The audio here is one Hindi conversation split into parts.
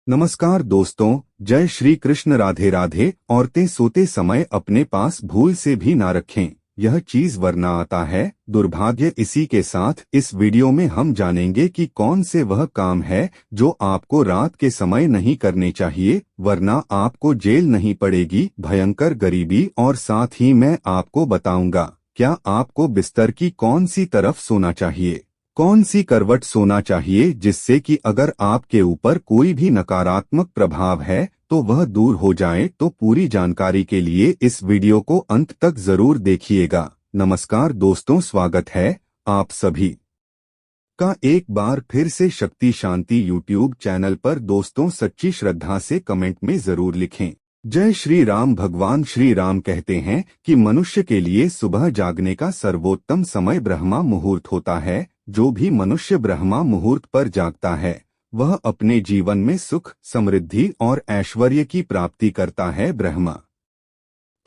नमस्कार दोस्तों, जय श्री कृष्ण। राधे राधे। औरतें सोते समय अपने पास भूल से भी ना रखें, यह चीज वरना आता है दुर्भाग्य। इसी के साथ इस वीडियो में हम जानेंगे कि कौन से वह काम है जो आपको रात के समय नहीं करने चाहिए, वरना आपको जेल नहीं पड़ेगी, भयंकर गरीबी। और साथ ही मैं आपको बताऊंगा क्या आपको बिस्तर की कौन सी तरफ सोना चाहिए, कौन सी करवट सोना चाहिए, जिससे कि अगर आपके ऊपर कोई भी नकारात्मक प्रभाव है तो वह दूर हो जाए। तो पूरी जानकारी के लिए इस वीडियो को अंत तक जरूर देखिएगा। नमस्कार दोस्तों, स्वागत है आप सभी का एक बार फिर से शक्ति शांति यूट्यूब चैनल पर। दोस्तों, सच्ची श्रद्धा से कमेंट में जरूर लिखें जय श्री राम। भगवान श्री राम कहते हैं कि मनुष्य के लिए सुबह जागने का सर्वोत्तम समय ब्रह्मा मुहूर्त होता है। जो भी मनुष्य ब्रह्मा मुहूर्त पर जागता है वह अपने जीवन में सुख, समृद्धि और ऐश्वर्य की प्राप्ति करता है। ब्रह्मा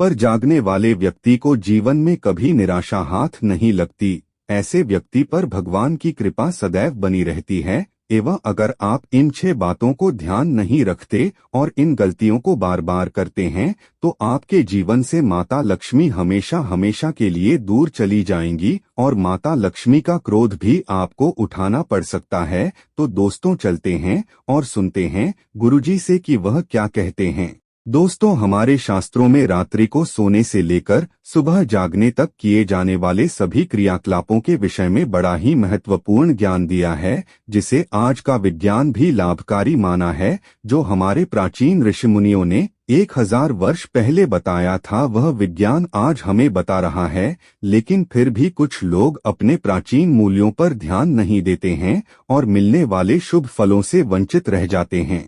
पर जागने वाले व्यक्ति को जीवन में कभी निराशा हाथ नहीं लगती। ऐसे व्यक्ति पर भगवान की कृपा सदैव बनी रहती है। एवं अगर आप इन 6 बातों को ध्यान नहीं रखते और इन गलतियों को बार बार करते हैं तो आपके जीवन से माता लक्ष्मी हमेशा हमेशा के लिए दूर चली जाएंगी और माता लक्ष्मी का क्रोध भी आपको उठाना पड़ सकता है। तो दोस्तों, चलते हैं और सुनते हैं गुरुजी से कि वह क्या कहते हैं। दोस्तों, हमारे शास्त्रों में रात्रि को सोने से लेकर सुबह जागने तक किए जाने वाले सभी क्रियाकलापों के विषय में बड़ा ही महत्वपूर्ण ज्ञान दिया है, जिसे आज का विज्ञान भी लाभकारी माना है। जो हमारे प्राचीन ऋषिमुनियों ने 1000 वर्ष पहले बताया था वह विज्ञान आज हमें बता रहा है। लेकिन फिर भी कुछ लोग अपने प्राचीन मूल्यों पर ध्यान नहीं देते हैं और मिलने वाले शुभ फलों से वंचित रह जाते हैं।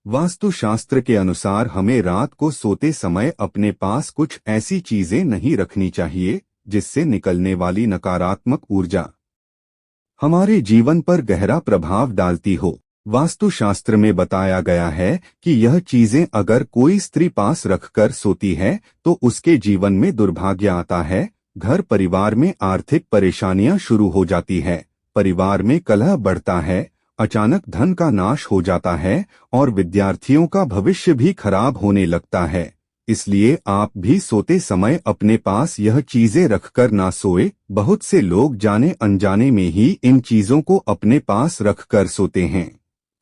वास्तुशास्त्र के अनुसार हमें रात को सोते समय अपने पास कुछ ऐसी चीजें नहीं रखनी चाहिए जिससे निकलने वाली नकारात्मक ऊर्जा हमारे जीवन पर गहरा प्रभाव डालती हो। वास्तुशास्त्र में बताया गया है कि यह चीजें अगर कोई स्त्री पास रखकर सोती है तो उसके जीवन में दुर्भाग्य आता है, घर परिवार में आर्थिक परेशानियां शुरू हो जाती है, परिवार में कलह बढ़ता है, अचानक धन का नाश हो जाता है और विद्यार्थियों का भविष्य भी खराब होने लगता है। इसलिए आप भी सोते समय अपने पास यह चीजें रखकर ना सोए। बहुत से लोग जाने अनजाने में ही इन चीजों को अपने पास रखकर सोते हैं।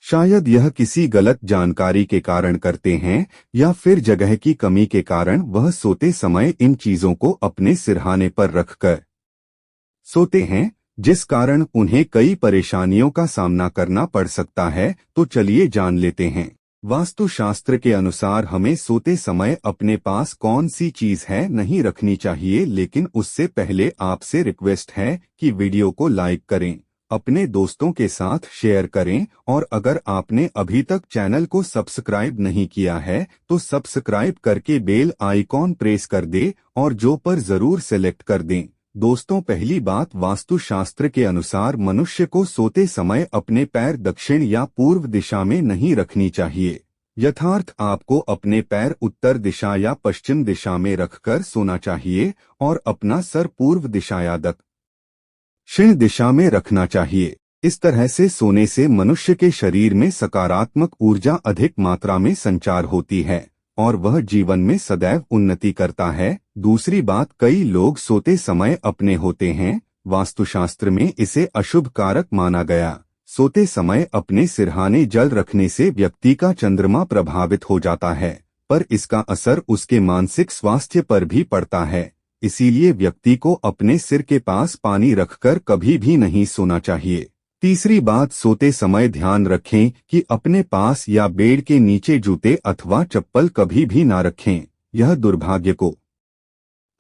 शायद यह किसी गलत जानकारी के कारण करते हैं या फिर जगह की कमी के कारण वह सोते समय इन चीजों को अपने सिरहाने पर रखकर सोते हैं, जिस कारण उन्हें कई परेशानियों का सामना करना पड़ सकता है। तो चलिए जान लेते हैं वास्तुशास्त्र के अनुसार हमें सोते समय अपने पास कौन सी चीज है नहीं रखनी चाहिए। लेकिन उससे पहले आपसे रिक्वेस्ट है कि वीडियो को लाइक करें, अपने दोस्तों के साथ शेयर करें और अगर आपने अभी तक चैनल को सब्सक्राइब नहीं किया है तो सब्सक्राइब करके बेल आइकॉन प्रेस कर दे और जो पर जरूर सेलेक्ट कर दें। दोस्तों, पहली बात, वास्तुशास्त्र के अनुसार मनुष्य को सोते समय अपने पैर दक्षिण या पूर्व दिशा में नहीं रखनी चाहिए। यथार्थ आपको अपने पैर उत्तर दिशा या पश्चिम दिशा में रखकर सोना चाहिए और अपना सर पूर्व दिशा या दक्षिण दिशा में रखना चाहिए। इस तरह से सोने से मनुष्य के शरीर में सकारात्मक ऊर्जा अधिक मात्रा में संचार होती है और वह जीवन में सदैव उन्नति करता है। दूसरी बात, कई लोग सोते समय अपने होते हैं। वास्तुशास्त्र में इसे अशुभ कारक माना गया। सोते समय अपने सिरहाने जल रखने से व्यक्ति का चंद्रमा प्रभावित हो जाता है, पर इसका असर उसके मानसिक स्वास्थ्य पर भी पड़ता है। इसीलिए व्यक्ति को अपने सिर के पास पानी रखकर कभी भी नहीं सोना चाहिए। तीसरी बात, सोते समय ध्यान रखें कि अपने पास या बेड के नीचे जूते अथवा चप्पल कभी भी ना रखें। यह दुर्भाग्य को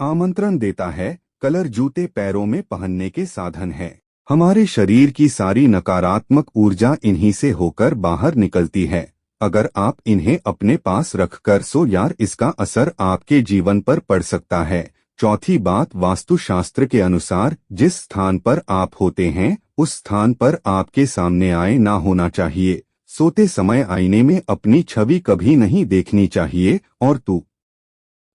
आमंत्रण देता है। कलर जूते पैरों में पहनने के साधन है। हमारे शरीर की सारी नकारात्मक ऊर्जा इन्हीं से होकर बाहर निकलती है। अगर आप इन्हें अपने पास रखकर सो यार, इसका असर आपके जीवन पर पड़ सकता है। चौथी बात, वास्तुशास्त्र के अनुसार जिस स्थान पर आप होते हैं उस स्थान पर आपके सामने आए ना होना चाहिए। सोते समय आईने में अपनी छवि कभी नहीं देखनी चाहिए और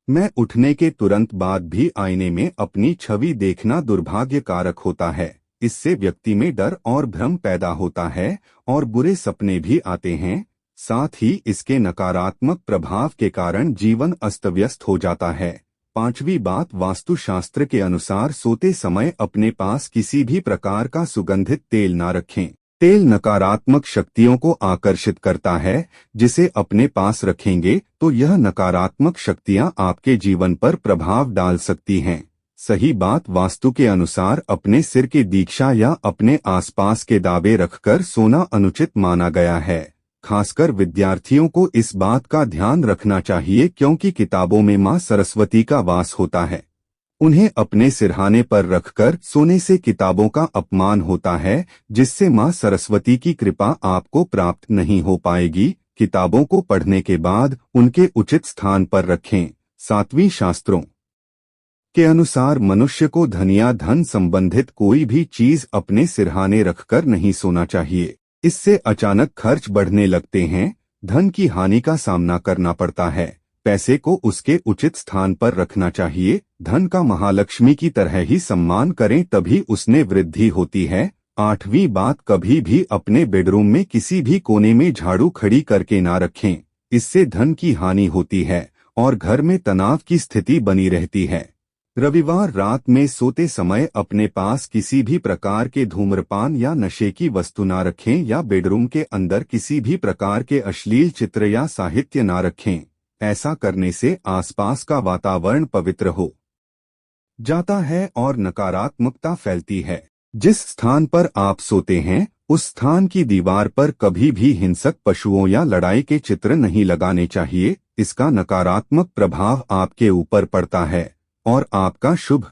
मैं उठने के तुरंत बाद भी आईने में अपनी छवि देखना दुर्भाग्य कारक होता है। इससे व्यक्ति में डर और भ्रम पैदा होता है और बुरे सपने भी आते हैं। साथ ही इसके नकारात्मक प्रभाव के कारण जीवन अस्त-व्यस्त हो जाता है। पांचवी बात, वास्तुशास्त्र के अनुसार सोते समय अपने पास किसी भी प्रकार का सुगंधित तेल ना रखें। तेल नकारात्मक शक्तियों को आकर्षित करता है। जिसे अपने पास रखेंगे तो यह नकारात्मक शक्तियां आपके जीवन पर प्रभाव डाल सकती हैं। सही बात, वास्तु के अनुसार अपने सिर की दीक्षा या अपने आसपास के दावे रखकर सोना अनुचित माना गया है। खासकर विद्यार्थियों को इस बात का ध्यान रखना चाहिए क्योंकि किताबों में मां सरस्वती का वास होता है। उन्हें अपने सिरहाने पर रखकर सोने से किताबों का अपमान होता है, जिससे मां सरस्वती की कृपा आपको प्राप्त नहीं हो पाएगी। किताबों को पढ़ने के बाद उनके उचित स्थान पर रखें। सातवीं, शास्त्रों के अनुसार मनुष्य को धन या धन संबंधित कोई भी चीज अपने सिरहाने रखकर नहीं सोना चाहिए। इससे अचानक खर्च बढ़ने लगते हैं, धन की हानि का सामना करना पड़ता है। पैसे को उसके उचित स्थान पर रखना चाहिए। धन का महालक्ष्मी की तरह ही सम्मान करें, तभी उसने वृद्धि होती है। आठवीं बात, कभी भी अपने बेडरूम में किसी भी कोने में झाड़ू खड़ी करके ना रखें। इससे धन की हानि होती है और घर में तनाव की स्थिति बनी रहती है। रविवार रात में सोते समय अपने पास किसी भी प्रकार के धूम्रपान या नशे की वस्तु ना रखें या बेडरूम के अंदर किसी भी प्रकार के अश्लील चित्र या साहित्य ना रखें। ऐसा करने से आसपास का वातावरण पवित्र हो जाता है और नकारात्मकता फैलती है। जिस स्थान पर आप सोते हैं उस स्थान की दीवार पर कभी भी हिंसक पशुओं या लड़ाई के चित्र नहीं लगाने चाहिए। इसका नकारात्मक प्रभाव आपके ऊपर पड़ता है और आपका शुभ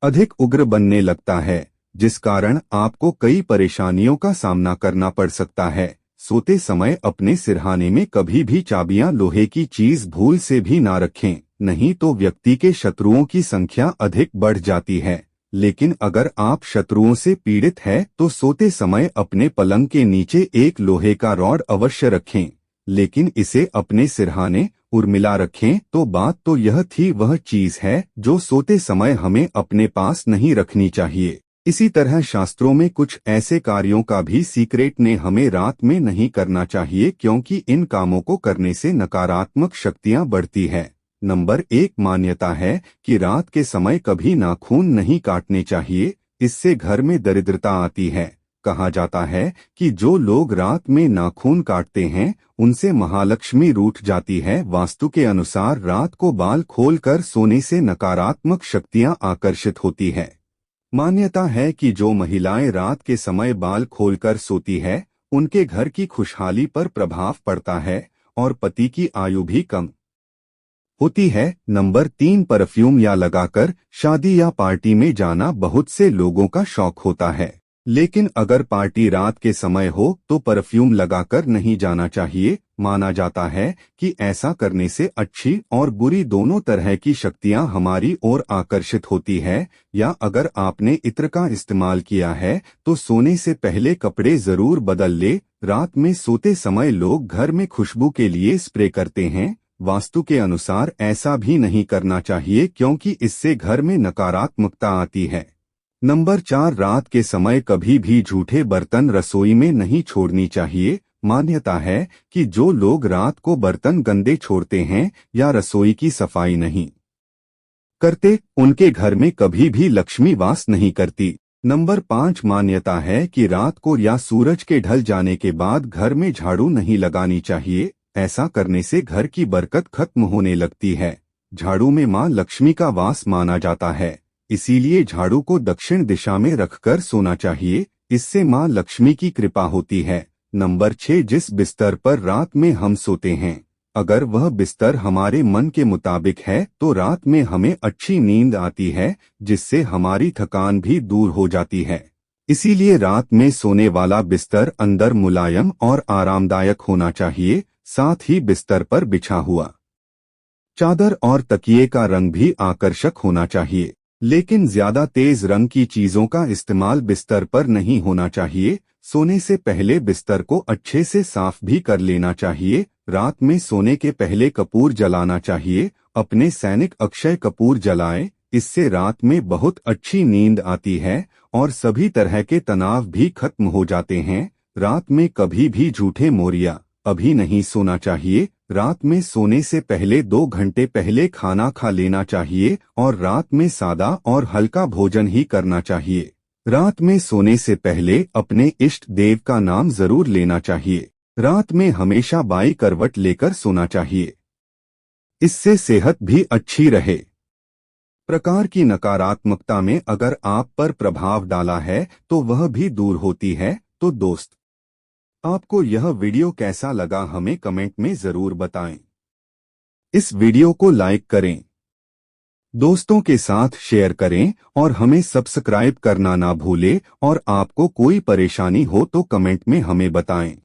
अधिक उग्र बनने लगता है, जिस कारण आपको कई परेशानियों का सामना करना पड़ सकता है। सोते समय अपने सिरहाने में कभी भी चाबियां, लोहे की चीज भूल से भी ना रखें, नहीं तो व्यक्ति के शत्रुओं की संख्या अधिक बढ़ जाती है। लेकिन अगर आप शत्रुओं से पीड़ित हैं तो सोते समय अपने पलंग के नीचे एक लोहे का रॉड अवश्य रखें, लेकिन इसे अपने सिरहाने उर्मिला रखें। तो बात तो यह थी, वह चीज है जो सोते समय हमें अपने पास नहीं रखनी चाहिए। इसी तरह शास्त्रों में कुछ ऐसे कार्यों का भी सीक्रेट ने हमें रात में नहीं करना चाहिए, क्योंकि इन कामों को करने से नकारात्मक शक्तियां बढ़ती है। नंबर 1, मान्यता है कि रात के समय कभी नाखून नहीं काटने चाहिए, इससे घर में दरिद्रता आती है। कहा जाता है कि जो लोग रात में नाखून काटते हैं उनसे महालक्ष्मी रूठ जाती है। वास्तु के अनुसार रात को बाल खोलकर सोने से नकारात्मक शक्तियां आकर्षित होती है। मान्यता है कि जो महिलाएं रात के समय बाल खोलकर सोती है उनके घर की खुशहाली पर प्रभाव पड़ता है और पति की आयु भी कम होती है। नंबर 3, परफ्यूम या लगाकर शादी या पार्टी में जाना बहुत से लोगों का शौक होता है, लेकिन अगर पार्टी रात के समय हो तो परफ्यूम लगाकर नहीं जाना चाहिए। माना जाता है कि ऐसा करने से अच्छी और बुरी दोनों तरह की शक्तियां हमारी ओर आकर्षित होती है। या अगर आपने इत्र का इस्तेमाल किया है तो सोने से पहले कपड़े जरूर बदल ले। रात में सोते समय लोग घर में खुशबू के लिए स्प्रे करते हैं। वास्तु के अनुसार ऐसा भी नहीं करना चाहिए, क्योंकि इससे घर में नकारात्मकता आती है। नंबर 4, रात के समय कभी भी झूठे बर्तन रसोई में नहीं छोड़नी चाहिए। मान्यता है कि जो लोग रात को बर्तन गंदे छोड़ते हैं या रसोई की सफाई नहीं करते उनके घर में कभी भी लक्ष्मी वास नहीं करती। नंबर 5, मान्यता है कि रात को या सूरज के ढल जाने के बाद घर में झाड़ू नहीं लगानी चाहिए। ऐसा करने से घर की बरकत खत्म होने लगती है। झाड़ू में मां लक्ष्मी का वास माना जाता है, इसीलिए झाड़ू को दक्षिण दिशा में रखकर सोना चाहिए। इससे मां लक्ष्मी की कृपा होती है। नंबर 6, जिस बिस्तर पर रात में हम सोते हैं अगर वह बिस्तर हमारे मन के मुताबिक है तो रात में हमें अच्छी नींद आती है, जिससे हमारी थकान भी दूर हो जाती है। इसीलिए रात में सोने वाला बिस्तर अंदर मुलायम और आरामदायक होना चाहिए। साथ ही बिस्तर पर बिछा हुआ चादर और तकिए का रंग भी आकर्षक होना चाहिए, लेकिन ज्यादा तेज रंग की चीजों का इस्तेमाल बिस्तर पर नहीं होना चाहिए। सोने से पहले बिस्तर को अच्छे से साफ भी कर लेना चाहिए। रात में सोने के पहले कपूर जलाना चाहिए। अपने सैनिक अक्षय कपूर जलाएं, इससे रात में बहुत अच्छी नींद आती है और सभी तरह के तनाव भी खत्म हो जाते हैं। रात में कभी भी झूठे मोरिया, अभी नहीं सोना चाहिए। रात में सोने से पहले 2 घंटे पहले खाना खा लेना चाहिए और रात में सादा और हल्का भोजन ही करना चाहिए। रात में सोने से पहले अपने इष्ट देव का नाम जरूर लेना चाहिए। रात में हमेशा बाई करवट लेकर सोना चाहिए, इससे सेहत भी अच्छी रहे। प्रकार की नकारात्मकता में अगर आप पर प्रभाव डाला है तो वह भी दूर होती है। तो दोस्त, आपको यह वीडियो कैसा लगा हमें कमेंट में जरूर बताएं। इस वीडियो को लाइक करें, दोस्तों के साथ शेयर करें और हमें सब्सक्राइब करना ना भूलें। और आपको कोई परेशानी हो तो कमेंट में हमें बताएं।